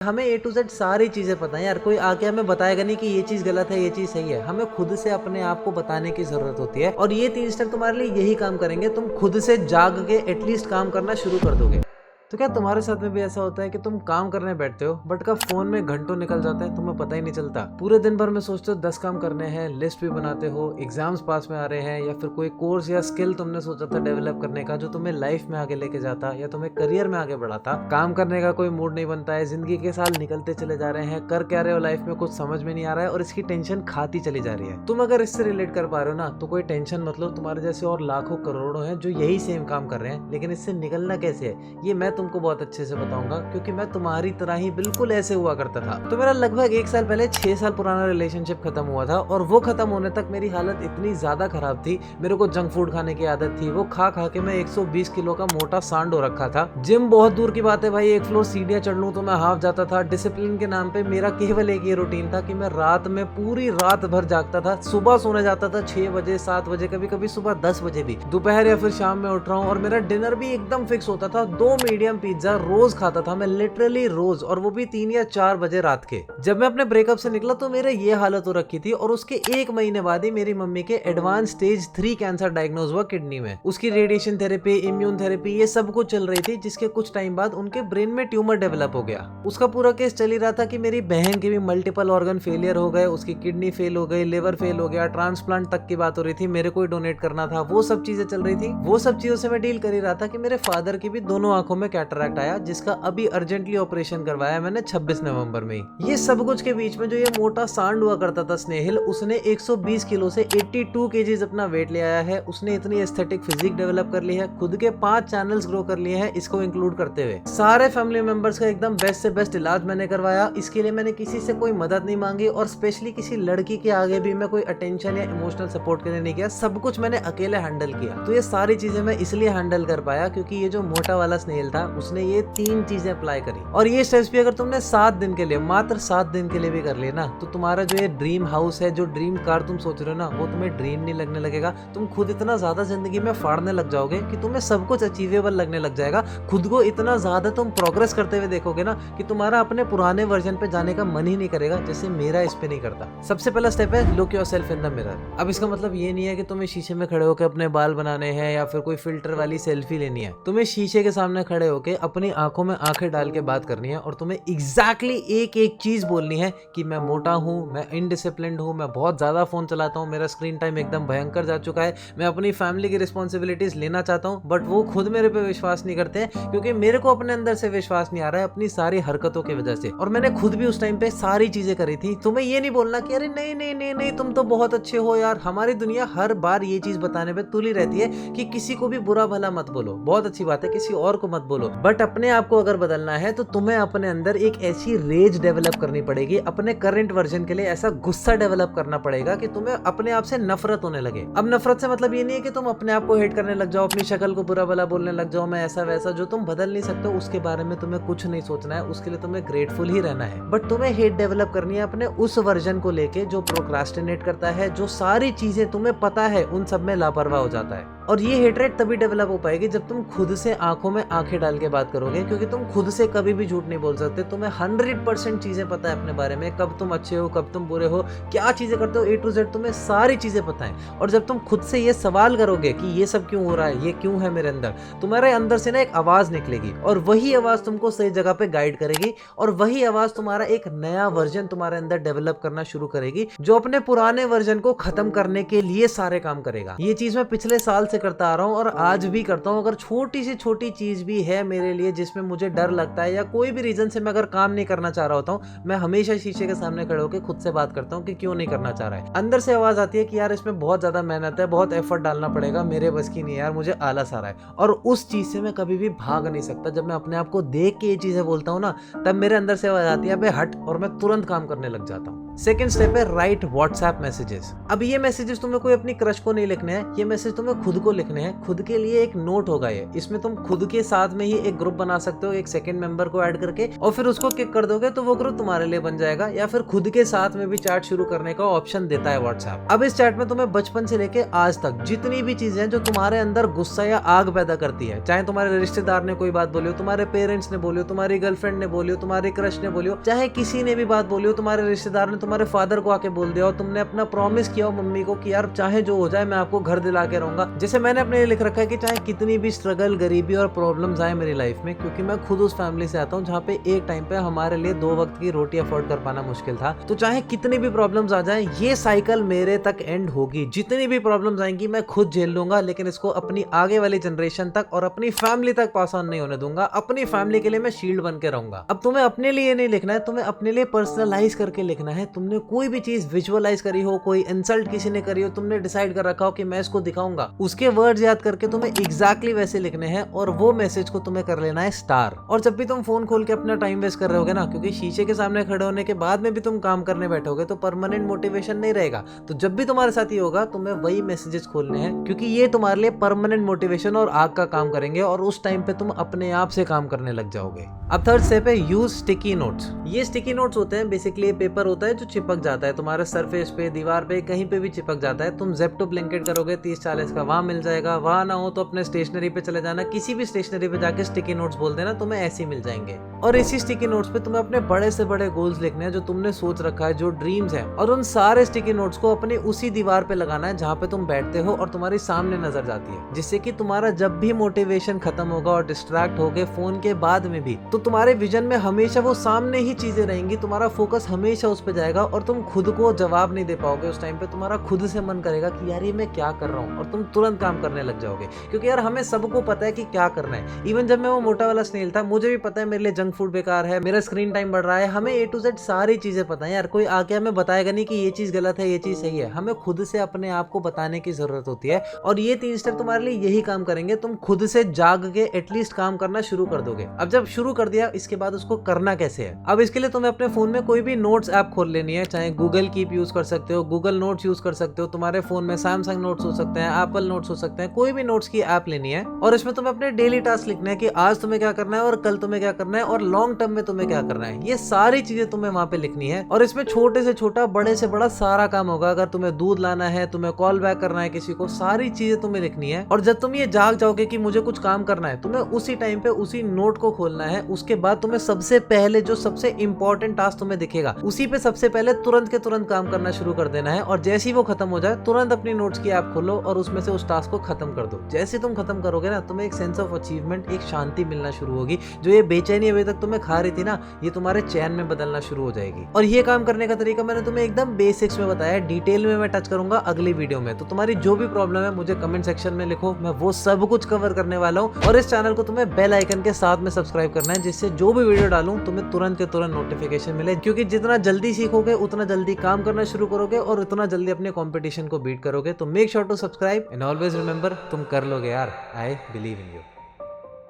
हमें ए to Z सारी चीज़ें पता है यार, कोई आके हमें बताएगा नहीं कि ये चीज़ गलत है ये चीज़ सही है। हमें खुद से अपने आप को बताने की ज़रूरत होती है और ये 3 स्टेप तुम्हारे लिए यही काम करेंगे। तुम खुद से जाग के एटलीस्ट काम करना शुरू कर दोगे। तो क्या तुम्हारे साथ में भी ऐसा होता है कि तुम काम करने बैठते हो बट कब फोन में घंटों निकल जाता है तुम्हें पता ही नहीं चलता? पूरे दिन भर में सोचते हो 10 काम करने हैं, लिस्ट भी बनाते हो, एग्जाम्स पास में आ रहे हैं या फिर कोई कोर्स या स्किल तुमने सोचा था डेवलप करने का जो तुम्हें लाइफ में आगे लेके जाता या तुम्हें करियर में आगे बढ़ाता। काम करने का कोई मूड नहीं बनता है, जिंदगी के साल निकलते चले जा रहे हैं, कर क्या रहे हो लाइफ में कुछ समझ में नहीं आ रहा है और इसकी टेंशन खाती चली जा रही है। तुम अगर इससे रिलेट कर पा रहे हो ना तो कोई टेंशन मत लो, तुम्हारे जैसे और लाखों करोड़ों हैं जो यही सेम काम कर रहे हैं। लेकिन इससे निकलना कैसे है ये मैं तुमको बहुत अच्छे से बताऊंगा, क्योंकि मैं तुम्हारी तरह ही बिल्कुल ऐसे हुआ करता था। तो मेरा लगभग 1 साल पहले 6 साल पुराना रिलेशनशिप खत्म हुआ था और वो खत्म होने तक मेरी हालत इतनी ज्यादा खराब थी, मेरे को जंक फूड खाने की आदत थी, वो खा खा के मैं 120 किलो का मोटा सांड हो रखा था। जिम बहुत दूर की बात है भाई, 1 फ्लोर सीढ़ियां चढ़ लूं तो मैं हाफ जाता था। डिसिप्लिन के नाम पे मेरा केवल एक ये रूटीन था कि मैं रात में पूरी रात भर जागता था, सुबह सोने जाता था 6 बजे 7 बजे, कभी कभी सुबह 10 बजे भी, दोपहर या फिर शाम में उठ रहा हूँ। और मेरा डिनर भी एकदम फिक्स होता था, 2 मीडियम पिज्जा रोज खाता था मैं, लिटरली रोज, और वो भी 3 या 4 बजे रात के। जब मैं अपने ब्रेकअप से निकला तो मेरे ये हालत हो रखी थी और उसके 1 महीने बाद ही मेरी मम्मी के एडवांस स्टेज 3 कैंसर डायग्नोज हुआ किडनी में। उसकी रेडिएशन थेरेपी, इम्यून थेरेपी ये सब कुछ चल रही थी, जिसके कुछ टाइम बाद उनके ब्रेन में ट्यूमर डेवलप हो गया। उसका पूरा केस चल ही रहा था कि मेरी बहन के भी मल्टीपल ऑर्गन फेलियर हो गए, उसकी किडनी फेल हो गई, लिवर फेल हो गया, ट्रांसप्लांट तक की बात हो रही थी, मेरे को ही डोनेट करना था, वो सब चीजें चल रही थी। वो सब चीजों से मैं डील कर ही रहा था कि मेरे फादर की भी दोनों आंखों में कैटरैक्ट आया, जिसका अभी अर्जेंटली ऑपरेशन करवाया मैंने 26 नवंबर में ही। ये सब कुछ के बीच में जो ये मोटा सांड हुआ करता था स्नेहिल, उसने 120 किलो से 82 केजीज अपना वेट ले आया है। उसने इतनी एस्थेटिक फिजिक डेवलप कर ली है, खुद के 5 चैनल्स ग्रो कर लिए हैं इसको इंक्लूड करते हुए। सारे फैमिली मेंबर्स का एकदम बेस्ट से बेस्ट इलाज मैंने करवाया। इसके लिए मैंने किसी से कोई मदद नहीं मांगी और स्पेशली किसी लड़की के आगे भी मैं कोई अटेंशन या इमोशनल सपोर्ट के लिए नहीं किया, सब कुछ मैंने अकेले हैंडल किया। तो ये सारी चीजें मैं इसलिए हैंडल कर पाया क्योंकि ये जो मोटा वाला स्नेहिल था उसने ये 3 चीजें अप्लाई करी। और ये स्टेप्स भी अगर तुमने 7 दिन के लिए, मात्र 7 दिन के लिए भी कर लेना, तो तुम्हारा जो ये ड्रीम हाउस है, जो ड्रीम कार तुम सोच रहे हो ना, वो तुम्हें ड्रीम नहीं लगने लगेगा। तुम खुद इतना ज्यादा जिंदगी में फाड़ने लग जाओगे कि तुम्हें सब कुछ अचीवेबल लगने लग जाएगा। खुद को इतना ज्यादा तुम प्रोग्रेस करते हुए देखोगे ना कि तुम्हारा अपने पुराने वर्जन पे जाने का मन ही नहीं करेगा, जैसे मेरा इस पे नहीं करता। सबसे पहला स्टेप है look yourself in the mirror. अब इसका मतलब ये नहीं है कि तुम्हें शीशे में खड़े होकर अपने बाल बनाने हैं या फिर कोई फिल्टर वाली सेल्फी लेनी है। तुम्हें शीशे के सामने खड़े होकर अपनी आंखों में आंखें डाल के बात करनी है और तुम्हें एग्जैक्टली एक एक चीज बोलनी है कि मैं मोटा हूँ, मैं इनडिसिप्लिन्ड हूँ, मैं बहुत ज्यादा फोन चलाता हूँ, मेरा स्क्रीन टाइम एकदम भयंकर जा चुका है, मैं अपनी फैमिली की रिस्पॉन्सिबिलिटीज लेना चाहता हूँ, बट वो खुद मेरे पे विश्वास नहीं करते क्योंकि मेरे को अपने अंदर से विश्वास नहीं आ रहा है अपनी सारी हरकतों की वजह से। और मैंने खुद भी उस टाइम पे सारी चीजें करी थी। तुम्हें ये नहीं बोलना कि अरे नहीं नहीं नहीं नहीं तुम तो बहुत अच्छे हो यार। हमारी दुनिया हर बार ये चीज बताने पे तुली रहती है कि किसी को भी बुरा भला मत बोलो, बहुत अच्छी बात है, किसी और को मत बोलो, बट अपने आप को अगर बदलना है तो तुम्हें अपने अंदर एक ऐसी रेज डेवलप करनी पड़ेगी, अपने करंट वर्जन के लिए ऐसा गुस्सा डेवलप करना पड़ेगा कि तुम्हें अपने आप से नफरत होने लगे। अब नफरत से मतलब ये नहीं है कि तुम अपने आप को हेट करने लग जाओ, अपनी शक्ल को बुरा भला बोलने लग जाओ, मैं ऐसा वैसा। जो तुम बदल नहीं सकते उसके बारे में तुम्हें कुछ नहीं सोचना है, उसके लिए तुम्हें ग्रेटफुल ही रहना है। बट तुम्हें हेट डेवलप करनी है अपने उस वर्जन को लेके जो प्रोक्रास्टिनेट करता है, जो सारी चीजें तुम्हें पता है उन सब में लापरवाह हो जाता है। और ये हेटरेट तभी डेवलप हो पाएगी जब तुम खुद से आंखों में आंखें डाल के बात करोगे, क्योंकि तुम खुद से कभी भी झूठ नहीं बोल सकते। तुम्हें 100% चीजें पता है अपने बारे में, कब तुम अच्छे हो कब तुम बुरे हो, क्या चीजें करते हो, A to Z तुम्हें सारी चीजें पता है। और जब तुम खुद से ये सवाल करोगे कि ये सब क्यों हो रहा है, ये क्यों है मेरे अंदर, तुम्हारे अंदर से ना एक आवाज निकलेगी और वही आवाज तुमको सही जगह पे गाइड करेगी और वही आवाज तुम्हारा एक नया वर्जन तुम्हारे अंदर डेवलप करना शुरू करेगी, जो अपने पुराने वर्जन को खत्म करने के लिए सारे काम करेगा। ये चीज मैं पिछले साल से करता आ रहा हूँ और आज भी करता हूँ। अगर छोटी से छोटी चीज भी है मेरे लिए जिसमें मुझे डर लगता है या कोई भी रीजन से मैं अगर काम नहीं करना चाह रहा होता हूँ, मैं हमेशा शीशे के सामने खड़े होकर खुद से बात करता हूँ कि क्यों नहीं करना चाह रहा है। अंदर से आवाज आती है कि यार इसमें बहुत ज्यादा मेहनत है, बहुत एफर्ट डालना पड़ेगा, मेरे बस की नहीं है यार, मुझे आलस आ रहा है। और उस चीज से मैं कभी भी भाग नहीं सकता। जब मैं अपने आप को देख के ये चीजें बोलता हूँ ना, तब मेरे अंदर से आवाज आती है बे हट, और मैं तुरंत काम करने लग जाता हूँ। सेकंड स्टेप है राइट व्हाट्सएप मैसेजेस। अब ये मैसेजेस तुम्हें कोई अपनी क्रश को नहीं लिखने हैं, ये मैसेज तुम्हें खुद को लिखने हैं। खुद के लिए एक नोट होगा ये, इसमें तुम खुद के साथ में ही एक ग्रुप बना सकते हो, एक सेकंड मेंबर को ऐड करके, और फिर उसको क्लिक कर दोगे तो वो ग्रुप तुम्हारे लिए बन जाएगा। या फिर खुद के साथ में भी चैट शुरू करने का ऑप्शन देता है व्हाट्सएप। अब इस चैट में तुम्हें बचपन से लेके आज तक जितनी भी चीजें हैं जो तुम्हारे अंदर गुस्सा या आग पैदा करती है, चाहे तुम्हारे रिश्तेदार ने कोई बात बोली हो, तुम्हारे पेरेंट्स ने बोली हो, तुम्हारी गर्लफ्रेंड ने बोली हो, तुम्हारी क्रश ने बोली हो, चाहे किसी ने भी बात बोली हो, तुम्हारे रिश्तेदार ने तुम्हारे फादर को आके बोल दिया हो, तुमने अपना प्रॉमिस किया हो मम्मी को कि यार चाहे जो हो जाए मैं आपको घर दिला के रहूंगा। जैसे मैंने अपने लिए लिख रखा है कि चाहे कितनी भी स्ट्रगल, गरीबी और प्रॉब्लम्स आए मेरी लाइफ में, क्योंकि मैं खुद उस फैमिली से आता हूँ जहाँ पे एक टाइम पे हमारे लिए 2 वक्त की रोटी अफोर्ड कर पाना मुश्किल था। तो चाहे कितनी भी प्रॉब्लम्स आ जाए, ये साइकिल मेरे तक एंड होगी। जितनी भी प्रॉब्लम्स आएंगी मैं खुद झेल लूंगा, लेकिन इसको अपनी आगे वाली जनरेशन तक और अपनी फैमिली तक पास ऑन नहीं होने दूंगा। अपनी फैमिली के लिए मैं शील्ड बन के रहूंगा। अब तुम्हें अपने लिए नहीं लिखना है, तुम्हें अपने लिए पर्सनलाइज करके लिखना है। तुमने कोई भी चीज विजुअलाइज करी हो, कोई इंसल्ट किसी ने करी हो, तुमने डिसाइड कर रखा हो कि मैं इसको दिखाऊंगा, उसके वर्ड्स याद करके तुम्हें एग्जैक्टली वैसे लिखने हैं और वो मैसेज को तुम्हें कर लेना है स्टार। और जब भी तुम फोन खोल के अपना टाइम वेस्ट कर रहे होगे ना, क्योंकि शीशे के सामने खड़े होने के बाद में भी तुम काम करने बैठोगे तो परमानेंट मोटिवेशन नहीं रहेगा। तो जब भी तुम्हारे साथ ये होगा तुम्हें वही मैसेजेस खोलने हैं, क्योंकि ये तुम्हारे लिए परमानेंट मोटिवेशन और आग का काम करेंगे और उस टाइम पे तुम अपने आप से काम करने लग जाओगे। अब थर्ड स्टेप है यूज स्टिकी नोट्स। ये स्टिकी नोट्स होते हैं बेसिकली पेपर होता है जो चिपक जाता है तुम्हारे सरफेस पे, दीवार पे, कहीं पे भी चिपक जाता है। तुम ज़ेप्टो ब्लैंकेट करोगे 30-40 का, वहां मिल जाएगा। वहां ना हो तो अपने स्टेशनरी पे चले जाना, किसी भी स्टेशनरी पे जाके स्टिकी नोट्स बोल देना, तुम्हें ऐसे ही मिल जाएंगे। और इसी स्टिकी नोट्स पे तुम्हें अपने बड़े से बड़े गोल्स लिखने हैं जो तुमने सोच रखा है, जो ड्रीम्स है, और उन सारे स्टिकी नोट्स को अपनी उसी दीवार पे लगाना है जहाँ पे तुम बैठते हो और तुम्हारी सामने नजर जाती है, जिससे कि तुम्हारा जब भी मोटिवेशन खत्म होगा और डिस्ट्रैक्ट होगे फोन के बाद में भी, तो तुम्हारे विजन में हमेशा वो सामने ही चीजें रहेंगी, तुम्हारा फोकस हमेशा उस पे जाएगा और तुम खुद को जवाब नहीं दे पाओगे। उस टाइम पे तुम्हारा खुद से मन करेगा कि यार ये मैं क्या कर रहा हूँ, और तुम तुरंत काम करने लग जाओगे। क्योंकि यार हमें सबको पता है कि क्या करना है। इवन जब मैं वो मोटा वाला स्नेल था, मुझे भी पता है मेरे लिए जंक फूड बेकार है, मेरा स्क्रीन टाइम बढ़ रहा है, हमें A to Z सारी चीजें पता है यार। कोई आके हमें बताएगा नहीं कि ये चीज गलत है, ये चीज सही है। हमें खुद से अपने आप को बताने की जरूरत होती है, और ये 3 स्टेप तुम्हारे लिए यही काम करेंगे। तुम खुद से जाग के एटलीस्ट काम करना शुरू कर दोगे। अब जब शुरू कर दिया, इसके बाद उसको करना कैसे है। अब इसके लिए तुम्हें अपने फोन में कोई भी नोट्स ऐप खोल लेनी है, चाहे गूगल कीप यूज कर सकते हो, गूगल नोट्स यूज कर सकते हो, तुम्हारे फोन में सैमसंग नोट्स हो सकते हैं, एप्पल नोट्स हो सकते हैं, कोई भी नोट्स की ऐप लेनी है। और इसमें तुम्हें अपने डेली टास्क लिखना है कि आज तुम्हें क्या करना है और कल तुम्हें क्या करना है और लॉन्ग टर्म में तुम्हें क्या करना है। ये सारी चीजें तुम्हें वहां पे लिखनी है, और इसमें छोटे से छोटा, बड़े से बड़ा सारा काम होगा। अगर तुम्हें दूध लाना है, तुम्हें कॉल बैक करना है किसी को, सारी चीजें तुम्हें लिखनी है। और जब तुम ये जाग जाओगे कि मुझे कुछ काम करना है, तुम्हें उसी टाइम पे उसी नोट को खोलना है। उसके बाद तुम्हें सबसे पहले जो सबसे इंपॉर्टेंट टास्क तुम्हें दिखेगा, उसी पे सबसे पहले तुरंत के तुरंत काम करना शुरू कर देना है। और जैसे ही वो खत्म हो जाए, तुरंत अपनी नोट्स की ऐप खोलो और उसमें से उस टास्क को खत्म कर दो। जैसे तुम खत्म करोगे ना, तुम्हें एक सेंस ऑफ अचीवमेंट, एक शांति मिलना शुरू होगी। जो ये बेचैनी अभी तक तुम्हें खा रही थी ना, ये तुम्हारे चैन में बदलना शुरू हो जाएगी। और ये काम करने का तरीका मैंने तुम्हें एकदम बेसिक्स में बताया, डिटेल में मैं टच करूंगा अगली वीडियो में। तो तुम्हारी जो भी प्रॉब्लम है मुझे कमेंट सेक्शन में लिखो, मैं वो सब कुछ कवर करने वाला हूँ। और इस चैनल को तुम्हें बेल आइकन के साथ में सब्सक्राइब करना है, जिससे जो भी वीडियो डालूं तुम्हें तुरंत के तुरंत नोटिफिकेशन मिले। क्योंकि जितना जल्दी सीखोगे उतना जल्दी काम करना शुरू करोगे और उतना जल्दी अपने कंपटीशन को बीट करोगे। तो make sure to subscribe and always remember, तुम कर लोगे यार। I believe in you.